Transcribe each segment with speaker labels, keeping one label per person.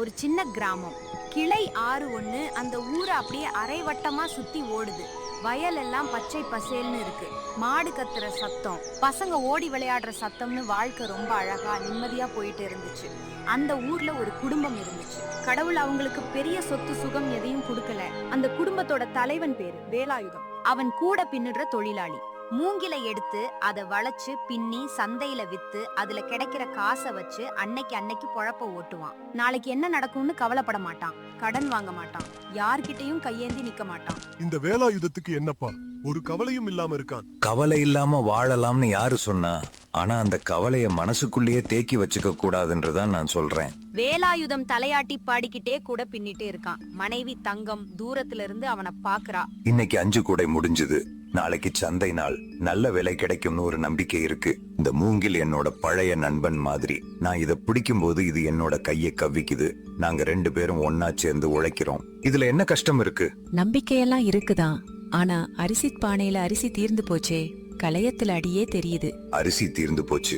Speaker 1: ஒரு சின்ன கிராமம். கிளை ஆறு ஒண்ணு அந்த ஊரை அப்படியே அரைவட்டமா சுத்தி ஓடுது. வயல் எல்லாம் பச்சை பசேல்னு இருக்கு. மாடு கத்துற சத்தம், பசங்க ஓடி விளையாடுற சத்தம்னு வாழ்க்கை ரொம்ப அழகா நிம்மதியா போயிட்டு இருந்துச்சு. அந்த ஊர்ல ஒரு குடும்பம் இருந்துச்சு. கடவுள் அவங்களுக்கு பெரிய சொத்து சுகம் எதையும் கொடுக்கல. அந்த குடும்பத்தோட தலைவன் பேரு வேலாயுதம். அவன் கூட பின்னுடுற தொழிலாளி. மூங்கிலை எடுத்து அதை வளைச்சு பின்னி சந்தையில வித்து அதுல கிடைக்கிற காசை வச்சு அன்னைக்கு பொழப்ப ஓட்டுவான். நாளைக்கு என்ன நடக்கும்னு கவலைப்பட மாட்டான். கடன் வாங்க மாட்டான். யார்கிட்டயும் கையேந்தி நிக்க மாட்டான்.
Speaker 2: இந்த வேலாயுதத்துக்கு என்னப்பா ஒரு கவலையும் இல்லாம இருக்கான்?
Speaker 3: கவலை இல்லாம வாழலாம்னு யாரு சொன்னா? ஆனா அந்த கவலைய மனசுக்குள்ளேயே தேக்கி வச்சுக்க கூடாதுன்றதான் நான் சொல்றேன்.
Speaker 1: வேலாயுதம் தலையாட்டி பாடிக்கிட்டே கூட பின்னிட்டே இருக்கான். மனைவி தங்கம் தூரத்துல இருந்து அவனை பாக்குறா.
Speaker 3: இன்னைக்கு 5 கூடை முடிஞ்சது. நாளைக்கு சந்தை நாள். நல்ல விலை கிடைக்கும்னு ஒரு நம்பிக்கை இருக்கு. இந்த மூங்கில் என்னோட பழைய நண்பன் மாதிரி. நான் இத பிடிக்கும் போது இது என்னோட கையை கவ்விக்குது. நாங்க 2 பேரும் ஒன்னா சேர்ந்து உழைக்கிறோம். இதுல என்ன கஷ்டம் இருக்கு?
Speaker 4: நம்பிக்கையெல்லாம் இருக்குதான். ஆனா அரிசி பானையில அரிசி தீர்ந்து போச்சே. களையத்துல அடியே தெரியுது.
Speaker 3: அரிசி தீர்ந்து போச்சு.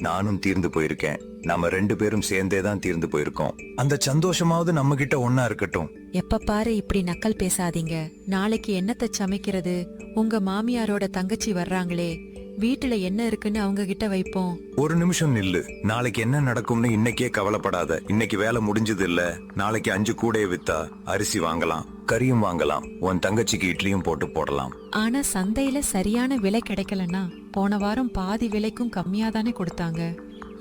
Speaker 3: நானும் தீர்ந்து போயிருக்கேன். நம்ம 2 பேரும் சேர்ந்தேதான் தீர்ந்து போயிருக்கோம். அந்த சந்தோஷமாவது நம்ம கிட்ட ஒன்னா இருக்கட்டும்.
Speaker 4: எப்ப பாரு இப்படி நக்கல் பேசாதீங்க. நாளைக்கு என்னத்த சமைக்கிறது? உங்க மாமியாரோட தங்கச்சி வர்றாங்களே, வீட்டுல என்ன இருக்குன்னு அவங்க கிட்ட வைப்போம்.
Speaker 3: ஒரு நிமிஷம் நில்லு. நாளைக்கு என்ன நடக்கும்னு இன்னைக்கே கவலைப்படாத. இன்னைக்கு வேலை முடிஞ்சது இல்ல. நாளைக்கு 5 கூடைய வித்தா அரிசி வாங்கலாம், கறியும் வாங்கலாம். உன் தங்கச்சிக்கு இட்லியும் போட்டு போடலாம்.
Speaker 4: ஆனா சந்தையில சரியான விலை கிடைக்கலன்னா போன வாரம் பாதி விலைக்கும் கம்மியா தானே கொடுத்தாங்க.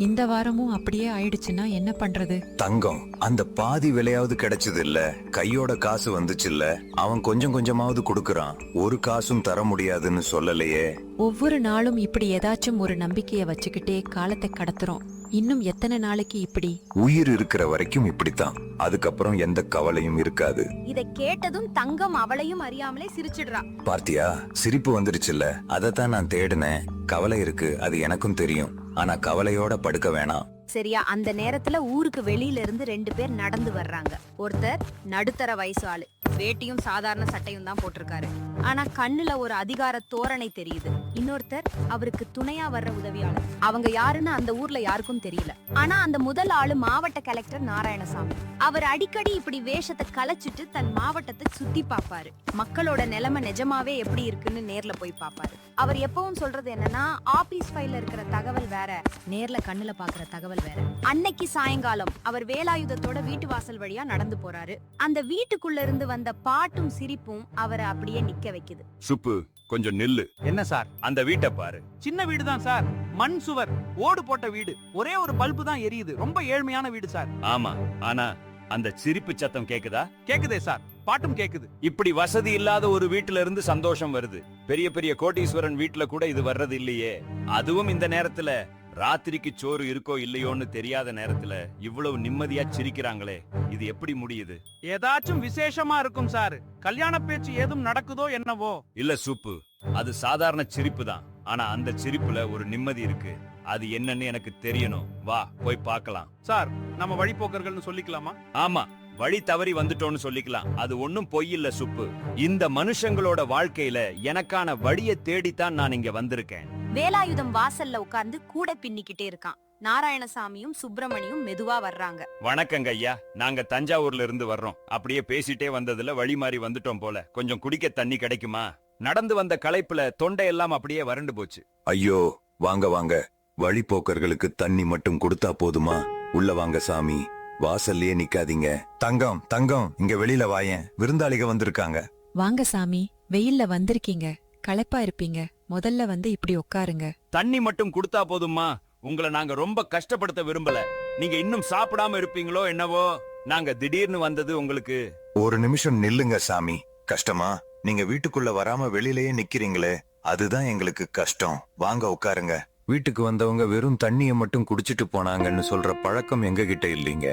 Speaker 4: இந்த வாரமும் அப்படியே ஆயிடுச்சுன்னா என்ன பண்றது?
Speaker 3: தங்கம், அந்த பாதி விலையாவது கிடைச்சது இல்ல. கையோட காசு வந்துச்சு இல்ல. அவன் கொஞ்சம் கொஞ்சமாவது கொடுக்கறான். ஒரு காசும் தர முடியாதுன்னு சொல்லலையே.
Speaker 4: ஒவ்வொரு நாளும் இப்படி ஏதாச்சும் ஒரு நம்பிக்கைய வச்சுக்கிட்டே காலத்தை கடத்துறோம். இன்னும் எத்தனை நாளைக்கு இப்படி?
Speaker 3: உயிர் இருக்கிற வரைக்கும் இப்படித்தான். அதுக்கப்புறம் எந்த கவலையும் இருக்காது.
Speaker 1: இத கேட்டதும் தங்கம் அவளையும் அறியாமலே சிரிச்சிடுறா.
Speaker 3: பார்த்தியா, சிரிப்பு வந்துருச்சுல்ல. அதத்தான் நான் தேடினேன். கவலை இருக்கு, அது எனக்கும் தெரியும். ஆனா கவலையோட படுக்க வேணாம்.
Speaker 1: சரியா அந்த நேரத்துல ஊருக்கு வெளியில இருந்து 2 பேர் நடந்து வர்றாங்க. ஒருத்தர் நடுத்தர வயசு ஆளு. வேட்டியும் சாதாரண சட்டையும் தான் போட்டிருக்காரு. ஆனா கண்ணுல ஒரு அதிகார தோரணை தெரியுது. இன்னொருத்தர் அவருக்கு துணையா வர்ற உதவியாளர். அவங்க யாருன்னு அந்த ஊர்ல யாருக்கும் தெரியல. ஆனா அந்த முதல் ஆளு மாவட்ட கலெக்டர் நாராயணசாமி. அவர் அடிக்கடி இப்படி வேஷத்தை கலைச்சிட்டு தன் மாவட்டத்தை சுத்தி பாப்பாரு. மக்களோட நிலைமை நிஜமாவே எப்படி இருக்குன்னு நேர்ல போய் பாப்பாரு. அவர் எப்பவும் சொல்றது என்னன்னா, ஆபீஸ் ஃபைல்ல இருக்கிற தகவல் வேற, நேர்ல கண்ணுல பாக்குற தகவல் வேற. அன்னைக்கு சாயங்காலம் அவர் வேலாயுதத்தோட வீட்டு வாசல் வழியா நடந்து போறாரு. அந்த வீட்டுக்குள்ள இருந்து வந்த பாட்டும் சிரிப்பும் அவரை அப்படியே நிக்க வைக்குது.
Speaker 5: சுப்பு, கொஞ்சம் நில்லு.
Speaker 6: என்ன சார்?
Speaker 5: அந்த வீட்டை பாரு.
Speaker 6: சின்ன வீடு தான் சார். மண் சுவர், ஓடு போட்ட வீடு. ஒரே ஒரு பல்பு தான் எரியுது. ரொம்ப ஏழ்மையான வீடு சார்.
Speaker 5: ஆமா, ஆனா அந்த சிரிப்பு சத்தம் கேக்குதா?
Speaker 6: கேக்குதே சார், பாட்டும் கேக்குது.
Speaker 5: இப்படி வசதி இல்லாத ஒரு வீட்டுல இருந்து சந்தோஷம் வருது. பெரிய பெரிய கோட்டீஸ்வரன் வீட்டுல கூட இது வர்றது இல்லையே. அதுவும் இந்த நேரத்துல, ராத்திரிக்கு சோறு இருக்கோ இல்லையோன்னு தெரியாத நேரத்துல இவ்வளவு நிம்மதியா சிரிக்கிறாங்களே, இது எப்படி முடியுது?
Speaker 6: ஏதாச்சும் விசேஷமா இருக்கும் சார். கல்யாண பேச்சு ஏதும் நடக்குதோ என்னவோ.
Speaker 5: இல்ல சுப்பு, அது சாதாரண சிரிப்பு தான். ஆனா அந்த சிரிப்புல ஒரு நிம்மதி இருக்கு. அது என்னன்னு எனக்கு தெரியணும். வா போய் பார்க்கலாம்.
Speaker 6: சார், நம்ம வழிபோக்கர்கள்னு சொல்லிக்கலாமா?
Speaker 5: ஆமா, வழி தவறி வந்துட்டோன்னு சொல்லிக்கலாம். அது ஒண்ணும் பொய் இல்ல சுப்பு. இந்த மனுஷங்களோட வாழ்க்கையில எனக்கான வழியை தேடித்தான் நான் இங்க வந்திருக்கேன்.
Speaker 1: வேலாயுதம் வாசல்ல உட்கார்ந்து கூட பின்னிக்கிட்டே இருக்கான். நாராயணசாமியும் சுப்பிரமணியும் மெதுவா வர்றாங்க.
Speaker 5: வணக்கங்க ஐயா, நாங்க தஞ்சாவூர்ல இருந்து வர்றோம். அப்படியே பேசிட்டே வந்ததுல வழி மாறி வந்துட்டோம் போல. கொஞ்சம் குடிக்க தண்ணி கிடைக்குமா? நடந்து வந்த களைப்புல தொண்டை எல்லாம் அப்படியே வறண்டு போச்சு.
Speaker 3: ஐயோ, வாங்க வாங்க. வழிபோக்கர்களுக்கு தண்ணி மட்டும் கொடுத்தா போதுமா? உள்ள வாங்க சாமி. வாசல்லயே நிக்காதீங்க. தங்கம் தங்கம், இங்க வெளியில வாயேன். விருந்தாளிக வந்திருக்காங்க.
Speaker 4: வாங்க சாமி, வெயில்ல வந்திருக்கீங்க. களைப்பா இருப்பீங்க. முதல்ல வந்து இப்படி உட்காருங்க.
Speaker 5: தண்ணி மட்டும் கொடுத்தா போதுமா? உங்களை நாங்க ரொம்ப கஷ்டப்படுத்த விரும்பல. நீங்க இன்னும் சாப்பிடாம இருப்பீங்களோ என்னவோ. நாங்க திடீர்னு வந்தது உங்களுக்கு.
Speaker 3: ஒரு நிமிஷம் நில்லுங்க சாமி. கஷ்டமா? நீங்க வீட்டுக்குள்ள வராம வெளியிலயே நிக்கிறீங்களே, அதுதான் எங்களுக்கு கஷ்டம். வாங்க உட்காருங்க. வீட்டுக்கு வந்தவங்க வெறும் தண்ணிய மட்டும் குடிச்சிட்டு போனாங்கன்னு சொல்ற பழக்கம் எங்க கிட்ட இல்லீங்க.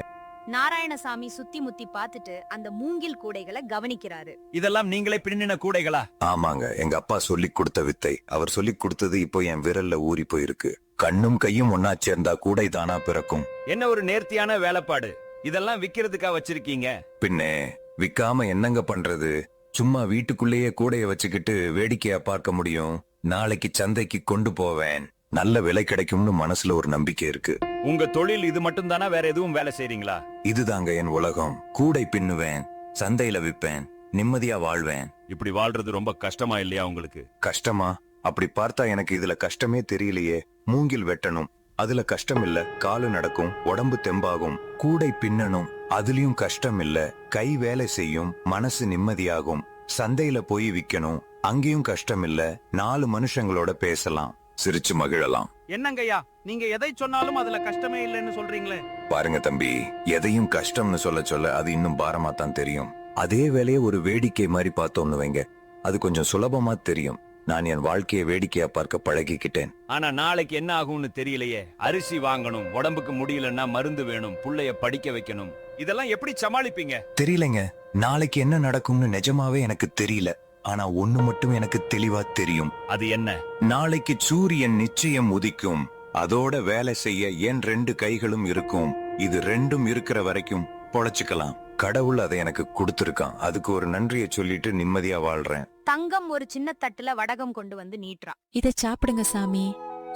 Speaker 1: நாராயணசாமி சுத்தி முத்தி பார்த்துட்டு அந்த மூங்கில் கூடைகளை கவனிக்கிறாரு.
Speaker 5: இதெல்லாம் நீங்களே பின்னின கூடைகளா?
Speaker 3: ஆமாங்க, எங்க அப்பா சொல்லி கொடுத்த வித்தை. அவர் சொல்லி கொடுத்தது இப்போ என் விரல்ல ஊறி போயிருக்கு. கண்ணும் கையும் ஒன்னா சேர்ந்தா கூடை தானா பிறக்கும்.
Speaker 5: என்ன ஒரு நேர்த்தியான வேலைப்பாடு. இதெல்லாம் விக்கிறதுக்கா வச்சிருக்கீங்க?
Speaker 3: பின்னே விக்காம என்னங்க பண்றது? சும்மா வீட்டுக்குள்ளேயே கூடைய வச்சுக்கிட்டு வேடிக்கையா பார்க்க முடியும்? நாளைக்கு சந்தைக்கு கொண்டு போவேன். நல்ல விலை கிடைக்கும்னு மனசுல ஒரு நம்பிக்கை இருக்கு.
Speaker 5: உங்க தொழில் இது மட்டும் தானா, வேற எதுவும் வேலை செய்றீங்களா?
Speaker 3: இதுதாங்க என் உலகம். கூடை பின்னுவேன், சந்தையில விப்பேன், நிம்மதியா வாழ்வேன்.
Speaker 5: இப்படி வாழ்றது ரொம்ப கஷ்டமா இல்லையா உங்களுக்கு?
Speaker 3: கஷ்டமா? அப்படி பார்த்தா எனக்கு இதுல கஷ்டமே தெரியலையே. மூங்கில் வெட்டணும், அதுல கஷ்டம் இல்ல. காலு நடக்கும், உடம்பு தெம்பாகும். கூடை பின்னணும், அதுலயும் கஷ்டம் இல்ல. கை வேலை செய்யும், மனசு நிம்மதியாகும். சந்தையில போய் விக்கணும், அங்கேயும் கஷ்டம் இல்ல. 4 மனுஷங்களோட பேசலாம், சிரிச்சு மகிழலாம்.
Speaker 6: என்னங்கய்யா, நீங்க எதை சொன்னாலும் அதுல கஷ்டமே இல்லைன்னு சொல்றீங்களே.
Speaker 3: பாருங்க தம்பி, எதையும் கஷ்டம்னு சொல்ல அது இன்னும் பாரமா தான் தெரியும். அதே வேலையை ஒரு வேடிக்கை மாதிரி பார்த்தோம்னு வைங்க, அது கொஞ்சம் சுலபமா தெரியும். நான் என் வாழ்க்கையை வேடிக்கையா பார்க்க பழகிக்கிட்டேன்.
Speaker 5: ஆனா நாளைக்கு என்ன ஆகும்னு தெரியலையே. அரிசி வாங்கணும், உடம்புக்கு முடியலன்னா மருந்து வேணும், புள்ளைய படிக்க வைக்கணும். இதெல்லாம் எப்படி சமாளிப்பீங்க?
Speaker 3: தெரியலங்க, நாளைக்கு என்ன நடக்கும்னு நிஜமாவே எனக்கு தெரியல. ஆனா ஒண்ணு மட்டும் எனக்கு தெளிவா தெரியும்.
Speaker 5: அது என்ன?
Speaker 3: நாளைக்கு சூரியன் நிச்சயம் உதிக்கும். அதோட வேலை செய்ய என் 2 கைகளும் இருக்கும். இது 2ம் இருக்கிற வரைக்கும் பொழைச்சுக்கலாம். கடவுள் அதை எனக்கு கொடுத்திருக்கான். அதுக்கு ஒரு நன்றியை சொல்லிட்டு நிம்மதியா வாழ்றேன்.
Speaker 1: தங்கம் ஒரு சின்ன தட்டுல வடகம் கொண்டு வந்து நீட்டுறான்.
Speaker 4: இத சாப்பிடுங்க சாமி.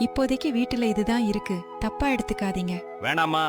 Speaker 4: இப்போதைக்கு வீட்டுல இதுதான் இருக்கு, தப்பா எடுத்துக்காதீங்க.
Speaker 5: வேணாமா,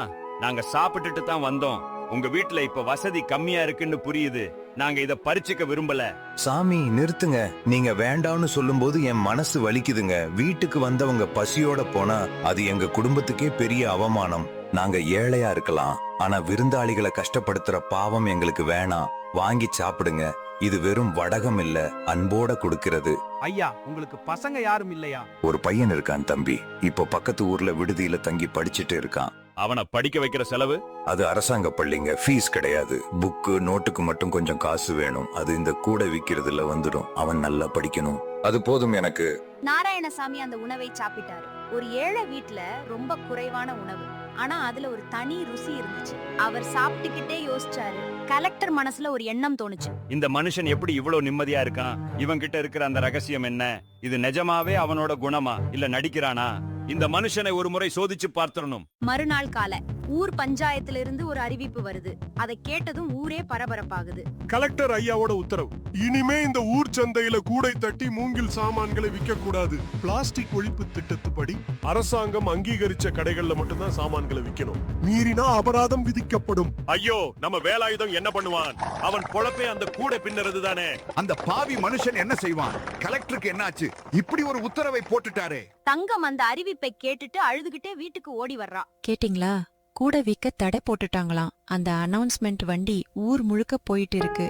Speaker 5: நாங்க சாப்பிட்டுட்டு தான் வந்தோம். உங்க வீட்டுல இப்ப வசதி கம்மியா இருக்குன்னு புரியுது. நாங்க இத பறிச்சுக்க விரும்பல.
Speaker 3: சாமி நிறுத்துங்க. நீங்க வேண்டாம்னு சொல்லும்போது என் மனசு வலிக்குதுங்க. வீட்டுக்கு வந்தவங்க பசியோட போனா அது எங்க குடும்பத்துக்கே பெரிய அவமானம். நாங்க ஏழையா இருக்கலாம், ஆனா விருந்தாளிகளை கஷ்டப்படுத்துற பாவம் எங்களுக்கு வேணாம். வாங்கி சாப்பிடுங்க. இது வெறும் வடகம் இல்ல, அன்போட கொடுக்கிறது.
Speaker 6: ஐயா, உங்களுக்கு பசங்க யாரும் இல்லையா?
Speaker 3: ஒரு பையன் இருக்கான் தம்பி. இப்போ பக்கத்து ஊர்ல விடுதியில தங்கி படிச்சுட்டு இருக்கான்.
Speaker 5: அவனை படிக்க வைக்கிற செலவு?
Speaker 3: அது அரசாங்க பள்ளிங்க, ஃபீஸ் கிடையாது. புக்கு நோட்டுக்கு மட்டும் கொஞ்சம் காசு வேணும். அது இந்த கூடை விக்கிறதுல வந்துடும். அவன் நல்லா படிக்கணும், அது போதும் எனக்கு.
Speaker 1: நாராயணசாமி அந்த உணவை சாப்பிட்டாரு. ஒரு ஏழை வீட்ல ரொம்ப குறைவான உணவு, ஆனா அதுல ஒரு தனி ருசி இருந்துச்சு. அவர் சாப்பிட்டுக்கிட்டே யோசிச்சாரு. கலெக்டர் மனசுல ஒரு எண்ணம் தோணுச்சு.
Speaker 5: இந்த மனுஷன் எப்படி இவ்வளவு நிம்மதியா இருக்கான்? இவன் கிட்ட இருக்கிற அந்த ரகசியம் என்ன? இது நிஜமாவே அவனோட குணமா இல்ல நடிக்கிறானா? இந்த மனுஷனை ஒரு முறை சோதிச்சு பார்த்திடணும்.
Speaker 1: மறுநாள் காலை ஊர் பஞ்சாயத்திலிருந்து ஒரு அறிவிப்பு வருது. அதை கேட்டதும் ஊரே பரபரப்பாகுது.
Speaker 2: கலெக்டர் ஐயாவோட உத்தரவு. இனிமே இந்த ஊர் சந்தையில கூடை தட்டி மூங்கில் சாமான்களை விற்க கூடாது. பிளாஸ்டிக் ஒழிப்பு திட்டத்துப்படி அரசாங்கம் அங்கீகரிச்ச கடைகள்ல மட்டும்தான் சாமான்களை விற்கணும். மீறினா அபராதம் விதிக்கப்படும். ஐயோ, நம்ம வேலாயுதம் என்ன பண்ணுவான்? அவன் பொழப்பே அந்த கூடை பின்னுறது தானே.
Speaker 7: அந்த பாவி மனுஷன் என்ன செய்வான்? கலெக்டருக்கு என்னாச்சு? இப்படி ஒரு உத்தரவை போட்டுட்டாரே.
Speaker 1: தங்கம் அந்த அறிவிப்பை கேட்டுட்டு அழுதுகிட்டே வீட்டுக்கு ஓடி வர்றா.
Speaker 4: கேட்டிங்களா? கூட விக்க தடை போட்டுட்டாங்களாம். அந்த அனௌன்ஸ்மெண்ட் வண்டி ஊர் முழுக்க போயிட்டு இருக்கு.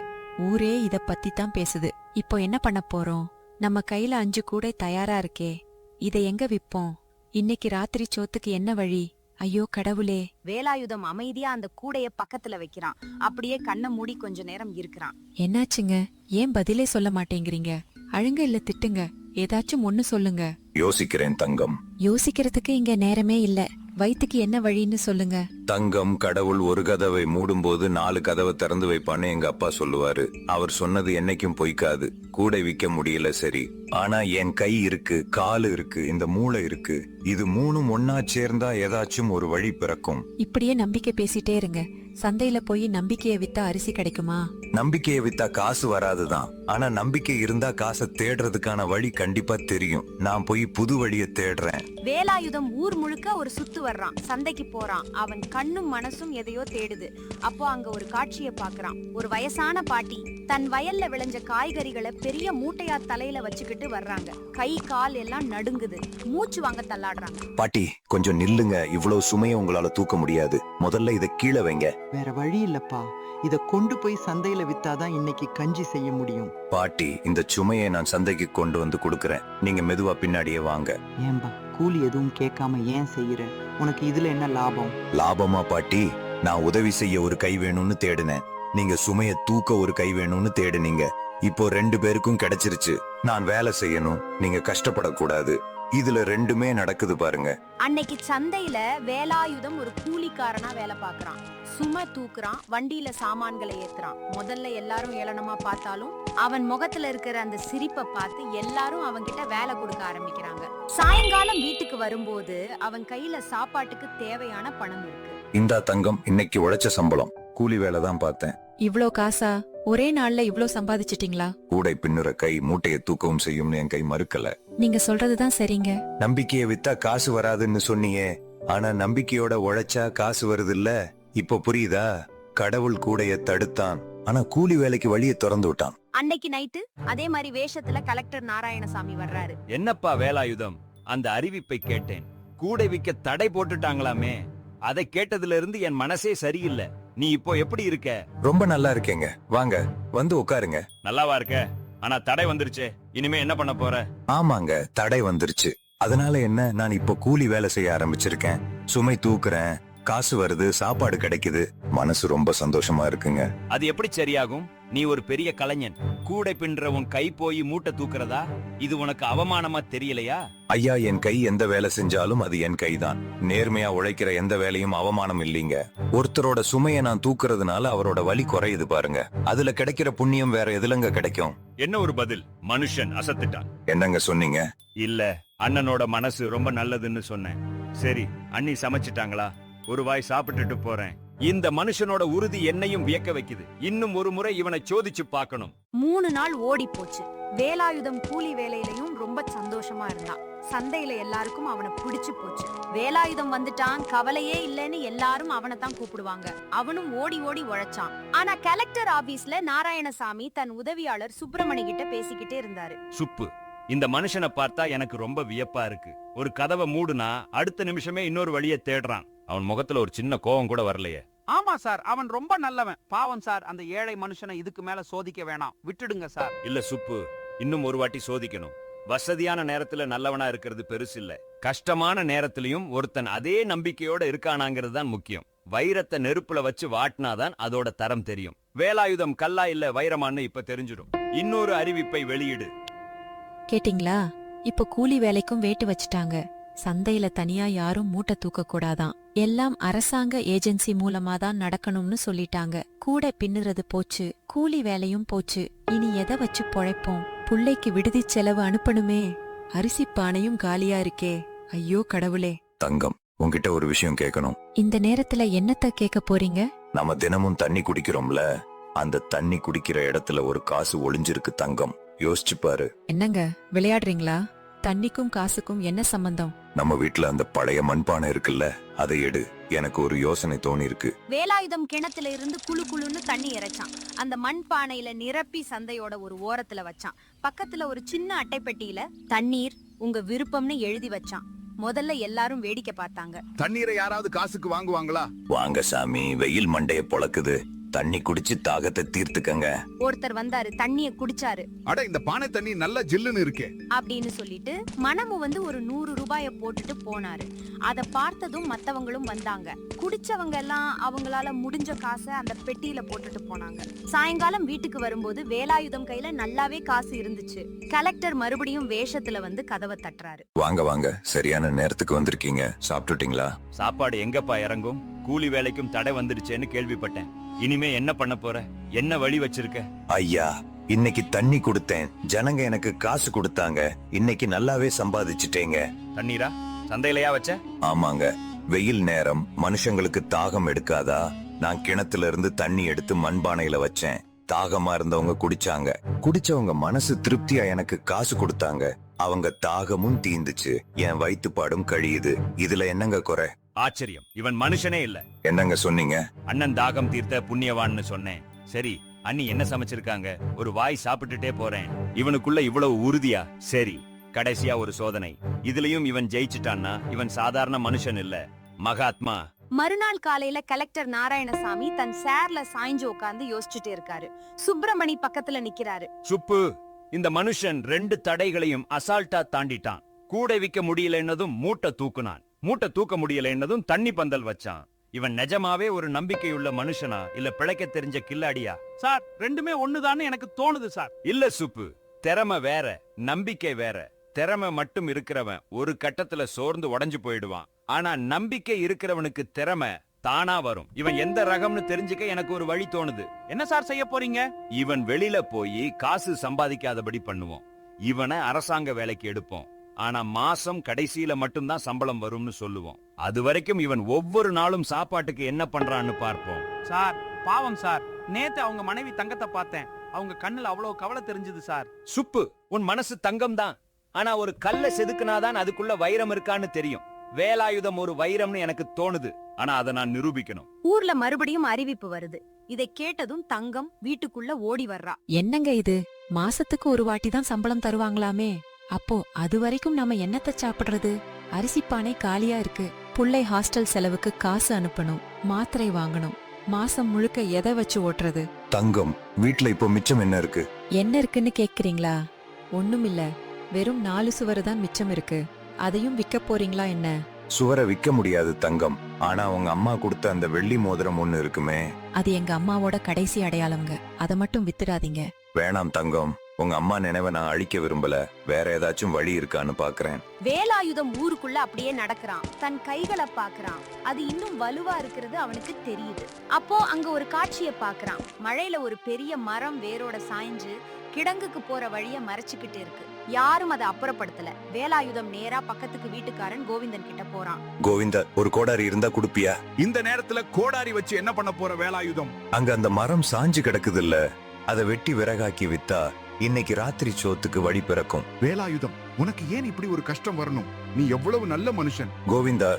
Speaker 4: ஊரே இத பத்தி தான் பேசுது. இப்போ என்ன பண்ண போறோம்? நம்ம கையில 5 கூடை தயாரா இருக்கே, இதை எங்க விப்போம்? இன்னைக்கு ராத்திரி சோத்துக்கு என்ன வழி? ஐயோ கடவுளே!
Speaker 1: வேலாயுதம் அமைதியா அந்த கூடைய பக்கத்துல வைக்கிறான். அப்படியே கண்ணை மூடி கொஞ்ச நேரம் இருக்கிறான்.
Speaker 4: என்னாச்சுங்க? ஏன் பதிலே சொல்ல மாட்டேங்கிறீங்க? அழுங்க இல்ல திட்டுங்க, ஏதாச்சும் ஒண்ணு சொல்லுங்க.
Speaker 3: யோசிக்கிறேன் தங்கம்.
Speaker 4: யோசிக்கிறதுக்கு இங்க நேரமே இல்ல. வயித்துக்கு என்ன வழின்னு சொல்லுங்க.
Speaker 3: தங்கம், கடவுள் ஒரு கதவை மூடும்போது 4 கதவை திறந்து வைப்பான்னு எங்க அப்பா சொல்லுவாரு. அவர் சொன்னது என்னைக்கும் பொய்க்காது. கூடை விக்க முடியல சரி, ஆனா என் கை இருக்கு, காலு இருக்கு, இந்த மூளை இருக்கு. இது 3ம் ஒன்னா சேர்ந்தா ஏதாச்சும் ஒரு வழி பிறக்கும்.
Speaker 4: இப்படியே நம்பிக்கை பேசிட்டே இருங்க. சந்தையில போய் நம்பிக்கைய வித்தா அரிசி கிடைக்குமா?
Speaker 3: நம்பிக்கையை வித்தா காசு வராதுதான். ஆனா நம்பிக்கை இருந்தா காசை தேடுறதுக்கான வழி கண்டிப்பா தெரியும். நான் போய் புது வழியை தேடுறேன்.
Speaker 1: வேலாயுதம் ஊர் முழுக்க ஒரு சுத்து வர்றான். சந்தைக்கு போறான். அவன் கண்ணும் மனசும் எதையோ தேடுது. அப்போ அங்க ஒரு காட்சியை பாக்குறான். ஒரு வயசான பாட்டி தன் வயல்ல விளைஞ்ச காய்கறிகளை பெரிய மூட்டையா தலையில வச்சுக்கிட்டு வர்றாங்க. கை கால் எல்லாம் நடுங்குது. மூச்சு வாங்க தள்ளாடுறாங்க.
Speaker 3: பாட்டி கொஞ்சம் நில்லுங்க, இவ்வளவு சுமையை உங்களால தூக்க முடியாது. முதல்ல இதை கீழே வைங்க.
Speaker 8: வேற வழி இல்லப்பா, இத கொண்டு போய் சந்தையில வித்தாதான் இன்னைக்கு கஞ்சி செய்ய முடியும்.
Speaker 3: பாட்டி, இந்த சுமையை நான் சந்தைக்கு கொண்டு வந்து கொடுக்கறேன். நீங்க மெதுவா பின்னாடியே வாங்க.
Speaker 8: ஏன்பா கூலி எதுவும் கேட்காம ஏன் செய்யற? உனக்கு இதுல என்ன லாபம்?
Speaker 3: லாபமா பாட்டி? நான் உதவி செய்ய ஒரு கை வேணும்னு தேடினேன். நீங்க சுமைய தூக்க ஒரு கை வேணும்னு தேடுனீங்க. இப்போ 2 பேருக்கும் கிடைச்சிருச்சு. நான் வேலை செய்யணும், நீங்க கஷ்டப்படக்கூடாது. இதுல 2மே நடக்குது பாருங்க.
Speaker 1: அன்னைக்கு சந்தையில வேலாயுதம் ஒரு கூலிக்காரனா வேலை பாக்குறான். சுமை தூக்குறான், வண்டியில சாமான்களை ஏத்துறான். முதல்ல எல்லாரும் ஏளனமா பார்த்தாலும் அவன் முகத்துல இருக்கிற அந்த சிரிப்பை பார்த்து எல்லாரும் அவன்கிட்ட வேலை கொடுக்க ஆரம்பிக்கிறாங்க. சாயங்காலம் வீட்டுக்கு வரும்போது அவன் கையில சாப்பாட்டுக்கு தேவையான பணம் இருக்கு.
Speaker 3: இந்தா தங்கம், இன்னைக்கு உழைச்ச சம்பளம். கூலி வேலை தான் பார்த்தேன்.
Speaker 4: இவ்ளோ காசா? ஒரே நாள்ல இவ்ளோ சம்பாதிச்சிட்டீங்களா?
Speaker 3: கூடை பின்னுற கை மூட்டையை தூக்கவும் செய்யும்னு என் கை மறுக்கல.
Speaker 4: நீங்க சொல்றதுதான் சரிங்க.
Speaker 3: நம்பிக்கையை வித்தா காசு வராதுன்னு சொன்னியே, ஆனா நம்பிக்கையோட உழைச்சா காசு வருது இல்ல. இப்போ புரியுதா? கடவுள் கூடைய தடுத்தான், ஆனா கூலி வேலைக்கு வழியை திறந்து விட்டான்.
Speaker 1: அன்னைக்கு நைட்டு அதே மாதிரி வேஷத்துல கலெக்டர் நாராயணசாமி வர்றாரு.
Speaker 5: என்னப்பா வேலாயுதம், அந்த அறிவிப்பை கேட்டேன். கூடை விக்க தடை போட்டுட்டாங்களாமே. அதை கேட்டதுல இருந்து என் மனசே சரியில்லை. நீ இப்போ எப்படி இருக்க?
Speaker 3: ரொம்ப நல்லா இருக்கேங்க. வாங்க வந்து உட்காருங்க.
Speaker 5: நல்லாவா இருக்க? ஆனா தடை வந்துருச்சே, இனிமே என்ன பண்ண போற?
Speaker 3: ஆமாங்க, தடை வந்துருச்சு. அதனால என்ன, நான் இப்போ கூலி வேலை செய்ய ஆரம்பிச்சிருக்கேன். சுமை தூக்குறேன், காசு வருது, சாப்பாடு கிடைக்குது. மனசு ரொம்ப சந்தோஷமா இருக்குங்க.
Speaker 5: அது எப்படி சரியாகும்? நீ ஒரு பெரிய கலைஞன். கூடை பின்ற உன் கை போய் மூட்டை தூக்குறதா? இது உனக்கு அவமானமா தெரியலையா?
Speaker 3: ஐயா, என் கை எந்த வேலை செஞ்சாலும் அது என் கைதான். நேர்மையா உழைக்கிற எந்த வேலையும் அவமானம் இல்லீங்க. ஒருத்தரோட சுமையை நான் தூக்குறதுனால அவரோட வலி குறையுது பாருங்க. அதுல கிடைக்கிற புண்ணியம் வேற எதுலங்க கிடைக்கும்?
Speaker 5: என்ன ஒரு பதில்! மனுஷன் அசத்துட்டான்.
Speaker 3: என்னங்க சொன்னீங்க?
Speaker 5: இல்ல, அண்ணனோட மனசு ரொம்ப நல்லதுன்னு சொன்னேன். சரி, அண்ணி சமைச்சிட்டாங்களா? ஒரு வாய் சாப்பிட்டுட்டு போறேன். இந்த மனுஷனோட உறுதி என்னையும் வியக்க வைக்குது. இன்னும் ஒரு முறை இவனை சோதிச்சு பார்க்கணும்.
Speaker 1: 3 நாள் ஓடி போச்சு. வேலாயுதம் கூலி வேலையிலயும் ரொம்ப சந்தோஷமா இருந்தான். சந்தையில எல்லாருக்கும் அவனை பிடிச்சு போச்சு. வேலாயுதம் வந்துட்டான், கவலையே இல்லைன்னு எல்லாரும் அவனை தான் கூப்பிடுவாங்க. அவனும் ஓடி ஓடி உழைச்சான். ஆனா கலெக்டர் ஆபீஸ்ல நாராயணசாமி தன் உதவியாளர் சுப்பிரமணி கிட்ட பேசிக்கிட்டே இருந்தாரு.
Speaker 5: சுப்பு, இந்த மனுஷனை பார்த்தா எனக்கு ரொம்ப வியப்பா இருக்கு. ஒரு கதவை மூடுனா அடுத்த நிமிஷமே இன்னொரு வழியை தேடுறான். அவன் முகத்துல ஒரு சின்ன கோவம் கூட வரலையே.
Speaker 6: ஆமா சார், அவன் ரொம்ப நல்லவன். பாவம் சார், அந்த ஏழை மனுஷனை இதுக்கு மேல சோதிக்க வேணாம், விட்டுடுங்க சார்.
Speaker 5: இல்ல சுப்பு, இன்னும் ஒரு வாட்டி சோதிக்கணும். வசதியான நேரத்துல நல்லவனா இருக்கிறது பெருசு இல்ல. கஷ்டமான நேரத்திலயும் ஒருத்தன் அதே நம்பிக்கையோட இருக்கானாங்கிறது தான் முக்கியம். வைரத்தை நெருப்புல வச்சு வாட்டினாதான் அதோட தரம் தெரியும். வேலாயுதம் கல்லா இல்ல வைரமான்னு இப்ப தெரிஞ்சிடும். இன்னொரு அறிவிப்பை வெளியிடு.
Speaker 4: கேட்டிங்களா? இப்போ கூலி வேலைக்கும் வேட்டு வச்சுட்டாங்க. சந்தையில தனியா யாரும் மூட்டை தூக்க கூடாதான். எல்லாம் அரசாங்க ஏஜென்சி மூலமா தான் நடக்கணும்னு சொல்லிட்டாங்க. கூடை பின்னுறது போச்சு, கூலி வேலையும் போச்சு. இனி எதை வச்சு பொழைப்போம்? புள்ளைக்கு விடுதி செலவு அனுப்பணுமே. அரிசி பானையும் காலியா இருக்கே. ஐயோ கடவுளே!
Speaker 3: தங்கம், உன்கிட்ட ஒரு விஷயம் கேட்கணும்.
Speaker 4: இந்த நேரத்துல என்னத்த கேட்க போறீங்க?
Speaker 3: நம்ம தினமும் தண்ணி குடிக்கிறோம்ல, அந்த தண்ணி குடிக்கிற இடத்துல ஒரு காசு ஒளிஞ்சிருக்கு தங்கம். யோசிச்சு பாரு.
Speaker 4: என்னங்க விளையாடுறீங்களா? தண்ணிக்கும் காசுக்கும் என்ன சம்பந்தம்?
Speaker 3: நம்ம வீட்ல அந்த பழைய மண்பானை இருக்குல்ல, அதை எடு. எனக்கு ஒரு யோசனை தோணி இருக்கு.
Speaker 1: வேலாயுதம் கிணத்துல இருந்து குளு குளுன்னு தண்ணி இறைச்சான். அந்த மண் பானையில நிரப்பி சந்தையோட ஒரு ஓரத்துல வச்சான். பக்கத்துல ஒரு சின்ன அட்டைப்பெட்டியில தண்ணீர் உங்க விருப்பம்னு எழுதி வச்சான். முதல்ல எல்லாரும் வேடிக்கை பார்த்தாங்க.
Speaker 7: தண்ணீரை யாராவது காசுக்கு வாங்குவாங்களா?
Speaker 3: வாங்க சாமி, வெயில் மண்டைய பொளக்குது. தண்ணி குடிச்சு தாகத்தை தீர்த்துக்கங்க.
Speaker 1: ஒருத்தர் வந்தாரு, தண்ணிய குடிச்சாரு.
Speaker 7: அட, இந்த பானை தண்ணி நல்ல ஜில்லுன்னு இருக்கே
Speaker 1: அப்படின்னு சொல்லிட்டு மனமு வந்து ஒரு 100 ரூபாய போட்டுட்டு போனாரு. அத பார்த்ததும் மத்தவங்களும் வந்தாங்க. குடிச்சவங்க எல்லாம் அவங்களால முடிஞ்ச காசை அந்த பெட்டியில போட்டுட்டு போனாங்க. சாயங்காலம் வீட்டுக்கு வரும்போது வேலாயுதம் கையில நல்லாவே காசு இருந்துச்சு. கலெக்டர் மறுபடியும் வேஷத்துல வந்து கதவை தட்டுறாரு.
Speaker 3: வாங்க வாங்க, சரியான நேரத்துக்கு வந்திருக்கீங்க. சாப்பிட்டுட்டீங்களா?
Speaker 5: சாப்பாடு எங்கப்பா இறங்கும்? கூலி வேலைக்கும் தடை வந்துடுச்சேன்னு கேள்விப்பட்டேன். இனிமே என்ன பண்ண போற? என்ன வழி வச்சிருக்க?
Speaker 3: ஐயா, இன்னைக்கு தண்ணி கொடுத்தேன், ஜனங்க எனக்கு காசு கொடுத்தாங்க. இன்னைக்கு நல்லாவே சம்பாதிச்சுட்டேங்க.
Speaker 5: தண்ணீரா? சந்தையிலயா வச்ச?
Speaker 3: ஆமாங்க, வெயில் நேரம், மனுஷங்களுக்கு தாகம் எடுக்காதா? நான் கிணத்துல இருந்து தண்ணி எடுத்து மண்பானையில வச்சேன். தாகமா இருந்தவங்க குடிச்சாங்க. குடிச்சவங்க மனசு திருப்தியா எனக்கு காசு கொடுத்தாங்க. அவங்க தாகமும் தீந்துச்சு, என் வயிற்றுப்பாடும் கழியுது. இதுல என்னங்க குறை?
Speaker 5: ஆச்சரியம், இவன் மனுஷனே இல்ல.
Speaker 3: என்னங்க சொன்னீங்க?
Speaker 5: அண்ணன் தாகம் தீர்த்த புண்ணியவான்னு சொன்னேன். சரி, அண்ணி என்ன சமைச்சிருக்காங்க? ஒரு வாய் சாப்பிட்டுட்டே போறேன். இவனுக்குள்ள இவ்வளவு உறுதியா? சரி, கடைசியா ஒரு சோதனை. இதுலயும் இவன் ஜெயிச்சுட்டான்னா இவன் சாதாரண மனுஷன் இல்ல, மகாத்மா.
Speaker 1: மறுநாள் காலையில கலெக்டர் நாராயணசாமி தன் சேர்ல சாய்ஞ்சு உட்கார்ந்து யோசிச்சுட்டே இருக்காரு. சுப்பிரமணி பக்கத்துல நிக்கிறாரு.
Speaker 5: சுப்பு, இந்த மனுஷன் 2 தடைகளையும் அசால்ட்டா தாண்டிட்டான். கூடை விக்க முடியல என்னதும் மூட்டை தூக்குனான். மூட்டை தூக்க முடியல என்னதும் தண்ணி பந்தல் வச்சான். இவன் நிஜமாவே ஒரு நம்பிக்கையுள்ள மனுஷனா இல்ல பிழைக்க தெரிஞ்ச கில்லாடியா?
Speaker 6: சார், ரெண்டுமே ஒண்ணுதான்னு எனக்கு தோணுது சார்.
Speaker 5: இல்ல சுப்பு, திறமை வேற, நம்பிக்கை வேற. திறமை மட்டும் இருக்கிறவன் ஒரு கட்டத்துல சோர்ந்து உடைஞ்சு போயிடுவான். ஆனா நம்பிக்கை இருக்கிறவனுக்கு திறமை தானா வரும். இவன் எந்த ரகம்னு தெரிஞ்சுக்க எனக்கு ஒரு வழி தோணுது.
Speaker 6: என்ன சார் செய்ய போறீங்க?
Speaker 5: இவன் வெளியில போய் காசு சம்பாதிக்காதபடி பண்ணுவோம். இவனை அரசாங்க வேலைக்கு எடுப்போம். ஆனா மாசம் கடைசியில மட்டும்தான் சம்பளம் வரும்னு சொல்லுவோம். அது வரைக்கும் இவன் ஒவ்வொரு நாளும் சாப்பாட்டுக்கு என்ன பண்றான்னு பார்ப்போம்.
Speaker 6: சார், பாவம் சார், நேத்து அவங்க மனைவி தங்கத்தை பார்த்தேன். அவங்க கண்ணுல அவ்வளவு கவலை தெரிஞ்சது சார்.
Speaker 5: சுப்பு, உன் மனசு தங்கம் தான். ஆனா ஒரு கல்லை செதுக்குனாதான் அதுக்குள்ள வைரம் இருக்கான்னு தெரியும். வேலாயுதம் ஒரு வைரம்னு எனக்கு தோணுது. ஆனா அதை நான் நிரூபிக்கணும்.
Speaker 1: ஊர்ல மறுபடியும் அறிவிப்பு வருது. இதை கேட்டதும் தங்கம் வீட்டுக்குள்ள ஓடி வர்றா.
Speaker 4: என்னங்க இது, மாசத்துக்கு ஒரு வாட்டி தான் சம்பளம் தருவாங்களாமே. அப்போ அது வரைக்கும் நாம என்னத்த சாப்பிடுறது? அரிசி பானை காலியா இருக்கு. புள்ளை ஹாஸ்டல் செலவுக்கு காசு அனுப்பணும், மாத்திரை வாங்கணும். மாசம் முழுக்க எதை வச்சு ஓட்டுறது?
Speaker 3: தங்கம், வீட்ல இப்போ மிச்சம் என்ன இருக்கு?
Speaker 4: என்ன இருக்குன்னு கேக்குறீங்களா? ஒண்ணுமில்ல, வெறும் 4 சுவரு தான் மிச்சம் இருக்கு. அதையும் விக்க போறீங்களா என்ன?
Speaker 3: சுவரை விக்க முடியாது தங்கம். ஆனா உங்க அம்மா கொடுத்த அந்த வெள்ளி மோதிரம் ஒண்ணு இருக்குமே.
Speaker 4: அது எங்க அம்மாவோட கடைசி அடையாளம்ங்க. அதை மட்டும் வித்துடாதீங்க.
Speaker 3: வேணாம் தங்கம், உங்க அம்மா நினைவை நான் அழிக்க விரும்பல. வேற ஏதாச்சும் வழி இருக்கான்னு பாக்குறேன்.
Speaker 1: வேலாயுதம் ஊருக்குள்ள அப்படியே நடக்கிறான். தன் கைகளை பாக்குறான். அது இன்னும் வலுவா இருக்கிறது அவனுக்கு தெரியுது. அப்போ அங்க ஒரு காட்சியை பாக்குறான். மழையில ஒரு பெரிய மரம் வேரோட சாய்ஞ்சு கிடங்குக்கு போற வழிய மறைச்சுக்கிட்டு இருக்கு. யாரும் அதை அப்புறப்படுத்தல. வேலாயுதம் நேரா பக்கத்துக்கு வீட்டுக்காரன் கோவிந்தன் கிட்ட போறான்.
Speaker 3: கோவிந்தா, ஒரு கோடாரி இருந்தா குடுப்பியா?
Speaker 7: இந்த நேரத்துல கோடாரி வச்சு என்ன பண்ண போற வேலாயுதம்?
Speaker 3: அங்க அந்த மரம் சாஞ்சு கிடக்குது இல்ல, அதை வெட்டி விறகாக்கி வித்தா இன்னைக்கு ராத்திரி சோத்துக்கு வழி பிறக்கும்.
Speaker 7: வேலாயுதம், உனக்கு ஏன் இப்படி ஒரு கஷ்டம் வரணும்? நீ எவ்வளவு நல்ல மனுஷன்.
Speaker 3: கோவிந்தா,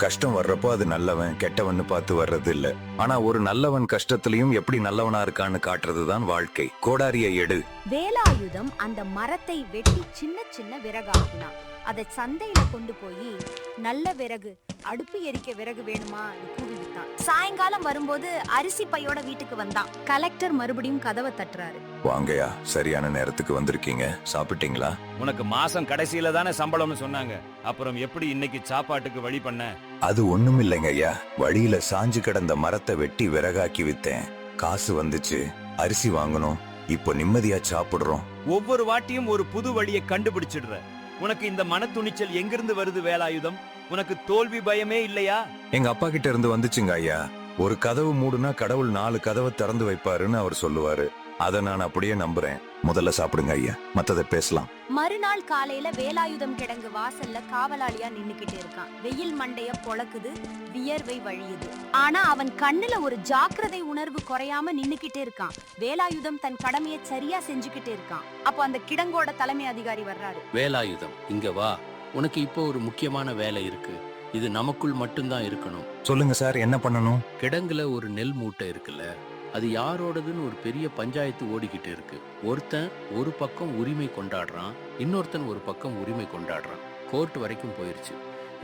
Speaker 3: கஷ்டம் வர்றப்போ அது நல்லவன் கெட்டவன்னு பார்த்து வர்றது இல்ல. ஆனா ஒரு நல்லவன் கஷ்டத்திலையும் எப்படி நல்லவனா இருக்கான்னு காட்டுறதுதான் வாழ்க்கை. கோடாரியை எடு.
Speaker 1: வேலாயுதம் அந்த மரத்தை வெட்டி சின்ன சின்ன விறகாக்கினான். அதை சந்தையில கொண்டு போய் நல்ல விறகு, அடுப்பு எரிக்க விறகு வேணுமா கூவி வித்தான். சாயங்காலம் வரும்போது அரிசி பையோட வீட்டுக்கு வந்தான். கலெக்டர் மறுபடியும் கதவை தட்டுறாரு.
Speaker 3: வாங்கயா, சரியான நேரத்துக்கு வந்திருக்கீங்க. சாப்பிட்டீங்களா?
Speaker 5: உனக்கு மாசம் கடைசியில தானே சம்பளம்னு சொன்னாங்க. அப்புறம் எப்படி இன்னைக்கு சாப்பாட்டுக்கு வழி பண்ண?
Speaker 3: அது ஒண்ணும் இல்லைங்க ஐயா. வழியில சாஞ்சு கிடந்த மரத்தை வெட்டி விறகாக்கி வித்தேன். காசு வந்துச்சு. அரிசி வாங்கணும். இப்போ நிம்மதியா சாப்பிடுறோம்.
Speaker 5: ஒவ்வொரு வாட்டியும் ஒரு புது வழியை கண்டுபிடிச்சிடுற. உனக்கு இந்த மன துணிச்சல் எங்கிருந்து வருது வேலாயுதம்? உனக்கு தோல்வி பயமே இல்லையா?
Speaker 3: எங்க அப்பா கிட்ட இருந்து வந்துச்சுங்க ஐயா. ஒரு கதவு மூடுனா கடவுள் 4 கதவை திறந்து வைப்பாருன்னு அவர் சொல்லுவாரு. அதை நான் அப்படியே நம்புறேன். முதல்ல சாப்பிடுங்க ஐயா, மத்ததை பேசலாம்.
Speaker 1: மறுநாள் காலையில வேலாயுதம் கிடங்கு வாசல்ல காவலாளியா நின்னுக்கிட்டு இருக்கான். வெயில் மண்டைய பொளக்குது, வியர்வை வழியுது. ஆனா அவன் கண்ணுல ஒரு ஜாக்கிரதை உணர்வு குறையாம நின்னுக்கிட்டே இருக்கான். வேலாயுதம் தன் கடமையை சரியா செஞ்சுக்கிட்டு இருக்கான். அப்போ அந்த கிடங்கோட தலைமை அதிகாரி வர்றாரு.
Speaker 9: வேலாயுதம், இங்க வா. உனக்கு இப்போ ஒரு முக்கியமான வேலை இருக்கு. இது நமக்குள் மட்டும்தான் இருக்கணும்.
Speaker 3: சொல்லுங்க சார், என்ன பண்ணணும்?
Speaker 9: கிடங்குல ஒரு நெல் மூட்டை இருக்குல்ல, அது யாரோடதுன்னு ஒரு பெரிய பஞ்சாயத்து ஓடிக்கிட்டு இருக்கு. ஒருத்தன் ஒரு பக்கம் உரிமை கொண்டாடுறான், இன்னொருத்தன் ஒரு பக்கம் உரிமை கொண்டாடுறான். கோர்ட் வரைக்கும் போயிருச்சு.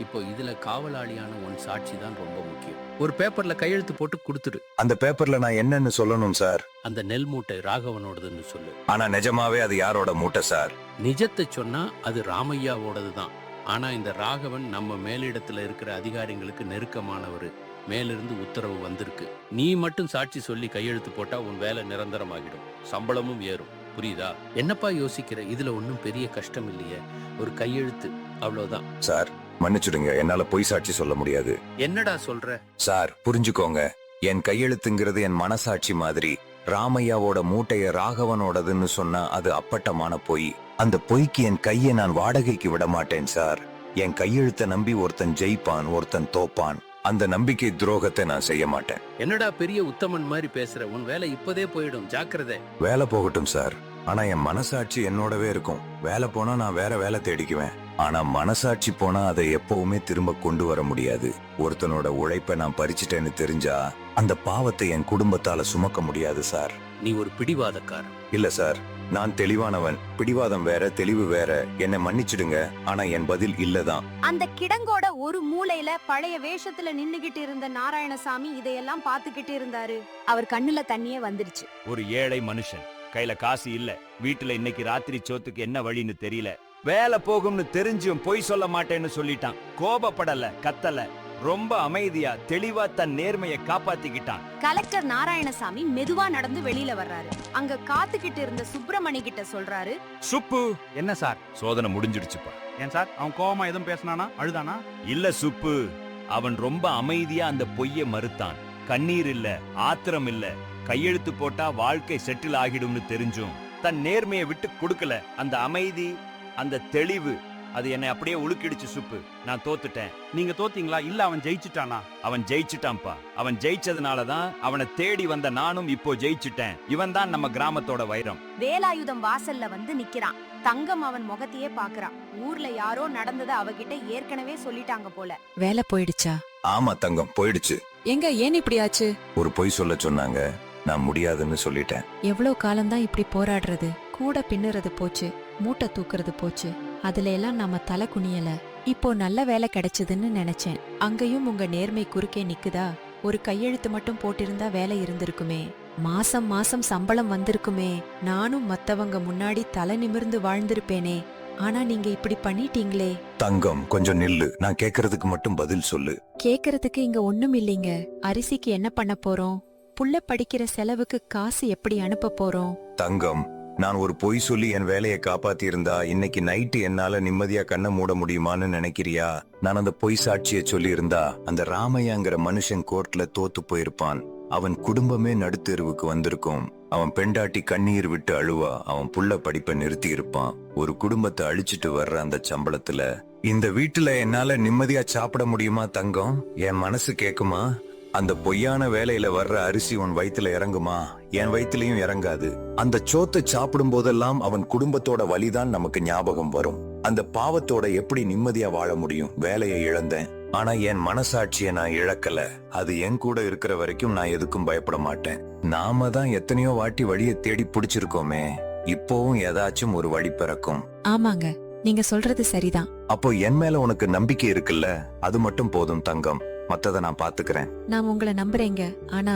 Speaker 9: இப்போ இதுல காவலாளியான உன் சாட்சி தான் ரொம்ப முக்கியம். ஒரு பேப்பர்ல கையெழுத்து போட்டு கொடுத்துடு.
Speaker 3: அந்த பேப்பர்ல நான் என்னன்னு சொல்லணும் சார்?
Speaker 9: அந்த நெல் மூட்டை ராகவனோடதுன்னு சொல்லு.
Speaker 3: ஆனா நிஜமாவே அது யாரோட மூட்டை சார்?
Speaker 9: நிஜத்தை சொன்னா அது ராமையாவோடது தான். ஆனா இந்த ராகவன் நம்ம மேலிடத்துல இருக்கிற அதிகாரிகளுக்கு நெருக்கமானவரு. மேலிருந்து உத்தரவு வந்திருக்கு. நீ மட்டும் சாட்சி சொல்லி கையெழுத்து போட்டா உன் வேலை நிரந்தரமாகிடும், சம்பளமும் ஏறும். புரியுதா? என்னப்பா யோசிக்கிற? இதுல ஒன்னும் பெரிய கஷ்டம் இல்லையே, ஒரு கையெழுத்து, அவ்வளவுதான்.
Speaker 3: சார் மன்னிச்சுடுங்க, என்னால பொய் சாட்சி சொல்ல முடியாது.
Speaker 9: என்னடா சொல்ற?
Speaker 3: சார் புரிஞ்சுக்கோங்க, என் கையெழுத்துங்கிறது என் மனசாட்சி மாதிரி. ராமையாவோட மூட்டைய ராகவனோடதுன்னு சொன்னா அது அப்பட்டமான பொய். அந்த பொய்க்கு என் கையை நான் வாடகைக்கு விட மாட்டேன் சார். என் கையெழுத்தை நம்பி ஒருத்தன் ஜெயிப்பான், ஒருத்தன் தோப்பான். அந்த நம்பிக்கை துரோகத்தை நான் செய்ய மாட்டேன்.
Speaker 9: என்னடா பெரிய உத்தமன் மாதிரி பேசுற? உன் வேலை இப்பதே போயிடும், ஜாக்கிரதை.
Speaker 3: வேலை போகட்டும் சார், ஆனா என் மனசாட்சி என்னோடவே இருக்கும். வேலை போனா நான் வேற வேலை தேடிக்குவேன். ஆனா மனசாட்சி போனா அதை எப்பவுமே திரும்ப கொண்டு வர முடியாது. ஒருத்தனோட உழைப்பை நான் பறிச்சிட்டேன்னு தெரிஞ்சா அந்த பாவத்தை என் குடும்பத்தால சுமக்க முடியாது சார்.
Speaker 9: நீ ஒரு பிடிவாதக்காரன்.
Speaker 3: இல்ல சார், நான் தெளிவானவன். பிடிவாதம் வேற, தெளிவு வேற. என்னை மன்னிச்சிடுங்க, ஆனா என் பதில் இல்லதான்.
Speaker 1: அந்த கிடங்கோட ஒரு மூலையில பழைய வேஷத்துல நின்னுகிட்டு இருந்த நாராயணசாமி இதையெல்லாம் பாத்துக்கிட்டு இருந்தாரு. அவர் கண்ணுல தண்ணியே வந்துருச்சு.
Speaker 5: ஒரு ஏழை மனுஷன், கையில காசு இல்ல, வீட்டுல இன்னைக்கு ராத்திரி சோத்துக்கு என்ன வழின்னு தெரியல. வேலை போகும்னு தெரிஞ்சும் பொய் சொல்ல மாட்டேன்னு சொல்லிட்டான். கோபப்படல, கத்தல, ரொம்ப அமைதியா தெளிவா தன் நேர்மையை காப்பாத்திக்கிட்டான்.
Speaker 1: கலெக்டர் நாராயணசாமி மெதுவா நடந்து வெளியில வர்றாரு. அங்க காத்துக்கிட்டு இருந்த சுப்பிரமணி கிட்ட சொல்றாரு.
Speaker 5: சுப்பு,
Speaker 6: என்ன சார்?
Speaker 5: சோதனை முடிஞ்சிடுச்சுப்பா.
Speaker 6: ஏன் சார், அவன் கோவமா எதுவும் பேசினானா? அழுதானா?
Speaker 5: இல்ல சுப்பு, அவன் ரொம்ப அமைதியா அந்த பொய்யை மறுத்தான். கண்ணீர் இல்ல, ஆத்திரம் இல்ல. கையெழுத்து போட்டா வாழ்க்கை செட்டில் ஆகிடும்னு தெரிஞ்சும் தன் நேர்மையை விட்டு கொடுக்கல. அந்த அமைதி, அந்த தெளிவு அது என்னை அப்படியே உலுக்கிடுச்சு சுப்பு. நான் தோத்துட்டேன்.
Speaker 6: நீங்க தோத்தீங்களா இல்ல அவன் ஜெயிச்சிட்டானா?
Speaker 5: அவன் ஜெயிச்சிட்டான்ப்பா. அவன் ஜெயிச்சதுனாலதான் அவனை தேடி வந்த நானும் இப்போ ஜெயிச்சிட்டேன். இவன் தான் நம்ம கிராமத்தோட வைரம்.
Speaker 1: வேலாயுதம் வாசல்ல வந்து நிக்கிறான். தங்கம் அவன் முகத்தையே பாக்குறான். ஊர்ல யாரோ நடந்ததை அவகிட்ட ஏற்கனவே சொல்லிட்டாங்க போல.
Speaker 4: வேலை போயிடுச்சா?
Speaker 3: ஆமா தங்கம், போயிடுச்சு.
Speaker 4: எங்க ஏன் இப்படி ஆச்சு?
Speaker 3: ஒரு பொய் சொல்ல சொன்னாங்க, நான் முடியாதுன்னு சொல்லிட்டேன்.
Speaker 4: எவ்வளவு காலம்தான் இப்படி போராடுறது? கூட பின்னுறது போச்சு, மூட்டை தூக்குறது போச்சு, அதுல எல்லாம் நாம தலை குனியல. இப்போ நல்ல வேலை கிடைச்சதுன்னு நினைச்சேன். அங்கேயும் உங்க நேர்மை குறுக்கே நிக்குதா? ஒரு கையெழுத்து மட்டும் போட்டிருந்தா வேலை இருந்திருக்குமே. மாசம் மாசம் சம்பளம் வந்திருக்குமே. நானும் மத்தவங்க முன்னாடி தலை நிமிர்ந்து வாழ்ந்திருப்பேனே. ஆனா நீங்க இப்படி பண்ணிட்டீங்களே.
Speaker 3: தங்கம், கொஞ்சம் நில்லு. நான் கேக்குறதுக்கு மட்டும் பதில் சொல்லு.
Speaker 4: கேக்குறதுக்கு இங்க ஒண்ணும் இல்லைங்க. அரிசிக்கு என்ன பண்ண போறோம்? புள்ள படிக்கிற செலவுக்கு காசு எப்படி அனுப்ப போறோம்?
Speaker 3: தங்கம், நான் ஒரு பொய் சொல்லி என் வேலையை காப்பாத்தி இருந்தா இன்னைக்கு நைட்டு என்னால நிம்மதியா கண்ணை மூட முடியுமான்னு நினைக்கிறியா? நான் அந்த பொய் சாட்சியை சொல்லி இருந்தா அந்த ராமையாங்கிற மனுஷன் கோர்ட்ல தோத்து போயிருப்பான். அவன் குடும்பமே நடுத்தெருவுக்கு வந்திருக்கும். அவன் பெண்டாட்டி கண்ணீர் விட்டு அழுவா. அவன் புள்ள படிப்பை நிறுத்தி இருப்பான். ஒரு குடும்பத்தை அழிச்சிட்டு வர்ற அந்த சம்பளத்துல இந்த வீட்டுல என்னால நிம்மதியா சாப்பிட முடியுமா தங்கம்? என் மனசு கேக்குமா? அந்த பொய்யான வேலையில வர்ற அரிசி உன் வயித்துல இறங்குமா? என் வயிற்றுலயும் இறங்காது. அந்த சோத்தை சாப்பிடும் போதெல்லாம் அவன் குடும்பத்தோட வலிதான் நமக்கு ஞாபகம் வரும். அந்த பாவத்தோட எப்படி நிம்மதியா வாழ முடியும்? வேலையை இழந்தேன், ஆனா என் மனசாட்சியை நான் இழக்கல. அது என் கூட இருக்கிற வரைக்கும் நான் எதுக்கும் பயப்பட மாட்டேன். நாம தான் எத்தனையோ வாட்டி வழியை தேடி பிடிச்சிருக்கோமே. இப்போவும் ஏதாச்சும் ஒரு வழி பிறக்கும்.
Speaker 4: ஆமாங்க, நீங்க சொல்றது சரிதான்.
Speaker 3: அப்போ என் மேல உனக்கு நம்பிக்கை இருக்குல்ல? அது மட்டும் போதும் தங்கம். மத்தத நான் பாத்துக்கிறேன்.
Speaker 4: நான் உங்களை நம்புறேங்க. ஆனா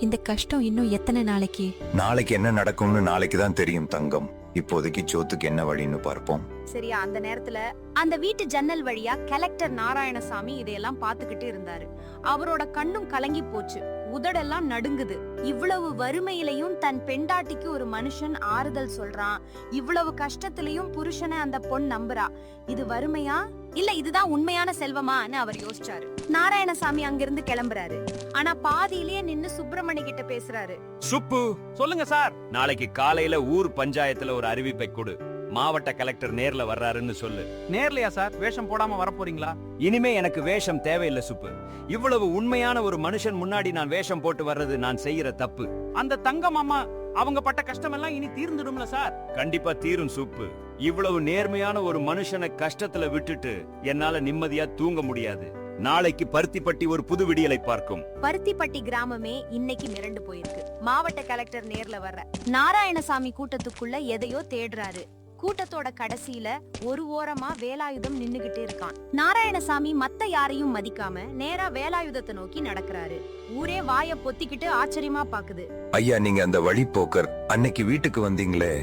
Speaker 4: இந்த கஷ்டம் இன்னும் எத்தனை நாளைக்கு?
Speaker 3: நாளைக்கு என்ன நடக்கும்னு நாளைக்கு தான் தெரியும் தங்கம். இப்போதைக்கு சோத்துக்கு என்ன வழின்னு பார்ப்போம்.
Speaker 1: சரியா, அந்த நேரத்துல அந்த வீட்டு ஜன்னல் வழியா கலெக்டர் நாராயணசாமி இதையெல்லாம் பாத்துக்கிட்டு இருந்தாரு. அவரோட கண்ணும் கலங்கி போச்சு, உதடெல்லாம் நடுங்குது. இவ்வளவு வறுமையிலையும் தன் பெண்டாட்டிக்கு ஒரு மனுஷன் ஆறுதல் சொல்றான். இவ்வளவு கஷ்டத்திலையும் புருஷனை அந்த பொண் நம்புறா. இது வறுமையா இல்ல இதுதான் உண்மையான செல்வமான்னு அவர் யோசிச்சாரு. நாராயணசாமி அங்கிருந்து கிளம்புறாரு. ஆனா பாதியிலேயே நின்னு சுப்பிரமணி கிட்ட பேசுறாரு.
Speaker 5: சுப்பு,
Speaker 6: சொல்லுங்க சார்.
Speaker 5: நாளைக்கு காலையில ஊர் பஞ்சாயத்துல ஒரு அறிவிப்பை கொடு. மாவட்ட கலெக்டர் நேர்ல வர்றாருன்னு சொல்லு.
Speaker 6: நேர்லையா சார்? வேஷம் போடாம வர போறீங்களா?
Speaker 5: இனிமே எனக்கு வேஷம் தேவையில்லை சுப்பு. இவ்வளவு உண்மையான ஒரு மனுஷன் முன்னாடி நான் வேஷம் போட்டு வர்றது நான் செய்யற தப்பு.
Speaker 6: அந்த தங்கம் அம்மா அவங்க பட்ட கஷ்டம் எல்லாம் இனி தீர்ந்துடும்ல சார்?
Speaker 5: கண்டிப்பா தீரும் சுப்பு. இவ்வளவு நேர்மையான ஒரு மனுஷனை கஷ்டத்துல விட்டுட்டு என்னால நிம்மதியா தூங்க முடியாது. நாளைக்கு பருத்திப்பட்டி ஒரு புது விடியலை பார்க்கும்.
Speaker 1: பருத்திப்பட்டி கிராமமே இன்னைக்கு மிரண்டு போயிருக்கு. மாவட்ட கலெக்டர் நேர்ல வர்ற நாராயணசாமி கூட்டத்துக்குள்ள எதையோ தேடுறாரு. கூட்டத்தோட கடைசியில ஒரு ஓரமா வேலாயுதம் நின்னுகிட்டு இருக்கான். நாராயணசாமி மத்த யாரையும் மதிக்காம நேரா வேலாயுதத்தை நோக்கி நடக்கிறாரு. ஊரே வாய பொத்திக்கிட்டு ஆச்சரியமா பாக்குது.
Speaker 3: ஐயா, நீங்க அந்த வழிப்போக்கர் அன்னைக்கு வீட்டுக்கு வந்தீங்களே?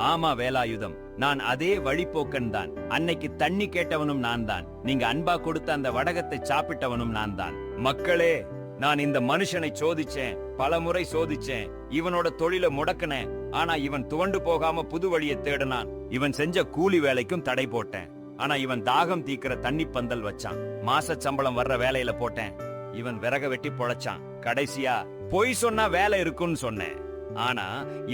Speaker 5: ஆமா வேலாயுதம், நான் அதே வழிப்போக்கன் தான். அன்னைக்கு தண்ணி கேட்டவனும் நான் தான். நீங்க அன்பா கொடுத்த அந்த வடகத்தை சாப்பிட்டவனும் நான் தான். மக்களே, நான் இந்த மனுஷனை சோதிச்சேன், பல முறை சோதிச்சேன். இவனோட தொழிலை முடக்கினேன். ஆனா இவன் துவண்டு போகாம புது வழியை தேடினான். இவன் செஞ்ச கூலி வேலைக்கும் தடை போட்டேன். ஆனா இவன் தாகம் தீக்கிற தண்ணி பந்தல் வச்சான். மாச சம்பளம் வர்ற வேலையில போட்டேன். இவன் விறக வெட்டி பொழைச்சான். கடைசியா பொய் சொன்னா வேலை இருக்குன்னு சொன்னேன். ஆனா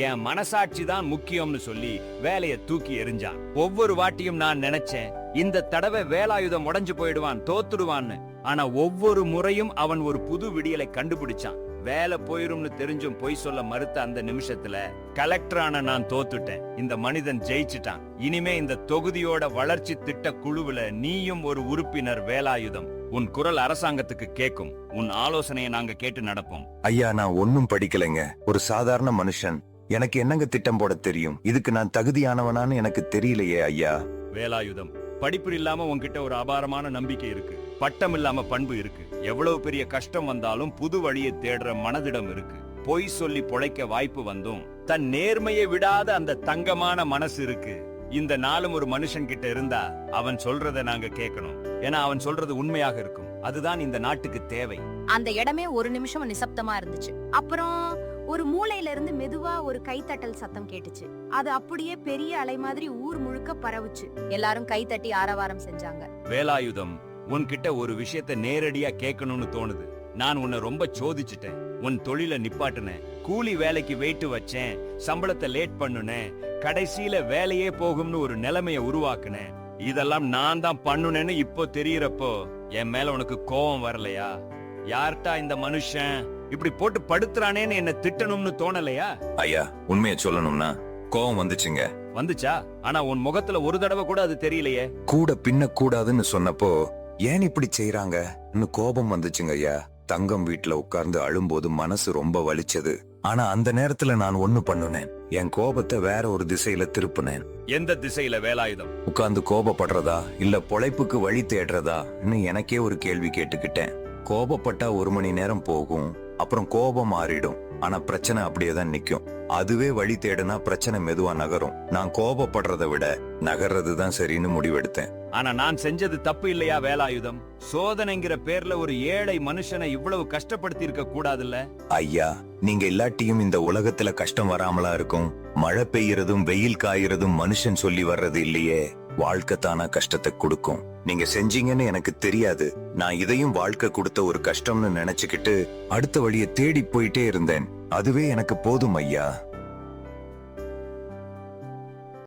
Speaker 5: என் மனசாட்சி தான் முக்கியம்னு சொல்லி வேலைய தூக்கி எறிஞ்சான். ஒவ்வொரு வாட்டியும் நான் நினைச்சேன், இந்த தடவை வேலாயுதம் உடைஞ்சு போயிடுவான், தோத்துடுவான்னு. ஆனா ஒவ்வொரு முறையும் அவன் ஒரு புது விடியலை கண்டுபிடிச்சான். வேலை போயிரும்னு தெரிஞ்சும் பொய் சொல்ல மறுத்த அந்த நிமிஷத்துல கலெக்டரான நான் தோத்துட்டேன். இந்த மனிதன் ஜெயிச்சுட்டான். இனிமே இந்த தொகுதியோட வளர்ச்சி திட்ட குழுவுல நீயும் ஒரு உறுப்பினர் வேலாயுதம். உன் குரல் அரசாங்கத்துக்கு கேட்கும். உன் ஆலோசனையை நாங்க கேட்டு நடப்போம்.
Speaker 3: ஐயா, நான் ஒன்னும் படிக்கலைங்க. ஒரு சாதாரண மனுஷன். எனக்கு என்னங்க திட்டம் போட தெரியும்? இதுக்கு நான் தகுதியானவனான்னு எனக்கு தெரியலையே ஐயா.
Speaker 5: வேலாயுதம், படிப்பு இல்லாம உன்கிட்ட ஒரு அபாரமான நம்பிக்கை இருக்கு. பட்டம் இல்லாம பண்பு இருக்கு. எவ்வளவு பெரிய கஷ்டம் வந்தாலும் புது வழியை தேடுற மனதிடம் இருக்கு. பொய் சொல்லி பொழைக்க வாய்ப்பு வந்தும் தன் நேர்மையை விடாத அந்த தங்கமான மனசு இருக்கு. இந்த நாளும் ஒரு மனுஷன் கிட்ட இருந்தா அவன் சொல்றத நாங்க கேட்கணும். ஏன்னா அவன் சொல்றது உண்மையாக இருக்கும். அதுதான் இந்த நாட்டுக்கு தேவை.
Speaker 1: அந்த இடமே ஒரு நிமிஷம் நிசப்தமா இருந்துச்சு. அப்புறம் ஒரு மூலையில இருந்து மெதுவா ஒரு கைத்தட்டல் சத்தம் கேட்டுச்சு. அது அப்படியே பெரிய அலை மாதிரி ஊர் முழுக்க பரவுச்சு. எல்லாரும் கைத்தட்டி ஆரவாரம் செஞ்சாங்க.
Speaker 5: வேலாயுதம், உன்கிட்ட ஒரு விஷயத்தை நேரடியா கேட்கணும்னு தோணுது. நான் உன்னை ரொம்ப சோதிச்சுட்டேன். உன் தொழில நிப்பாட்டுனேன். கூலி வேலைக்கு வெயிட்டு வச்சேன். சம்பளத்தை லேட் பண்ணுனேன். கடைசியில வேலையே போகும்னு ஒரு நிலைமைய உருவாக்குனேன். இதெல்லாம் நான் தான் பண்ணுனேன்னு இப்போ தெரியறப்போ என் மேல உனக்கு கோபம் வரலையா? யார்ட்டா இந்த மனுஷன் இப்படி போட்டு படுத்துறானேன்னு என்ன திட்டணும்னு தோணலையா?
Speaker 3: ஐயா, உண்மையை சொல்லணும்னா கோவம் வந்துச்சுங்க.
Speaker 5: வந்துச்சா? ஆனா உன் முகத்துல ஒரு தடவை கூட அது தெரியலையே.
Speaker 3: கூட பின்ன கூடாதுன்னு சொன்னப்போ ஏன் இப்படி செய்யறாங்க கோபம் வந்துச்சுங்க ஐயா. தங்கம் வீட்டுல உட்கார்ந்து அழும்போது மனசு ரொம்ப வலிச்சது. ஆனா அந்த நேரத்துல நான் ஒண்ணு பண்ணுனேன். என் கோபத்தை வேற ஒரு திசையில திருப்புனேன்.
Speaker 5: எந்த திசையில வேலாயுதம்?
Speaker 3: உட்கார்ந்து கோபப்படுறதா இல்ல பொழைப்புக்கு வழி தேடுறதா எனக்கே ஒரு கேள்வி கேட்டுக்கிட்டேன். கோபப்பட்டா 1 மணி நேரம் போகும், அப்புறம் கோபம் மாறிடும். ஆனா பிரச்சனை அப்படியேதான் நிக்கும். அதுவே வழி தேடுனா பிரச்சனை மெதுவா நகரும். நான் கோபப்படுறதை விட நகர்றதுதான் சரின்னு முடிவெடுத்தேன்.
Speaker 5: ஆனா நான் செஞ்சது தப்பு இல்லையா வேலாயுதம்? சோதனைங்கிற பேர்ல ஒரு ஏழை மனுஷனை இவ்வளவு கஷ்டப்படுத்தி இருக்க கூடாதுல்ல?
Speaker 3: ஐயா, நீங்க இல்லாட்டியும் இந்த உலகத்துல கஷ்டம் வராமலா இருக்கும். மழை பெய்யறதும் வெயில் காயறதும் மனுஷன் சொல்லி வர்றது இல்லையே. வாழ்க்கை தானா கஷ்டத்தை கொடுக்கும். நீங்க செஞ்சீங்கன்னு எனக்கு தெரியாது. நான் இதையும் வாழ்க்கை கொடுத்த ஒரு கஷ்டம்னு நினைச்சுக்கிட்டு அடுத்த வழியை தேடி போயிட்டே இருந்தேன். அதுவே எனக்கு போதும் ஐயா.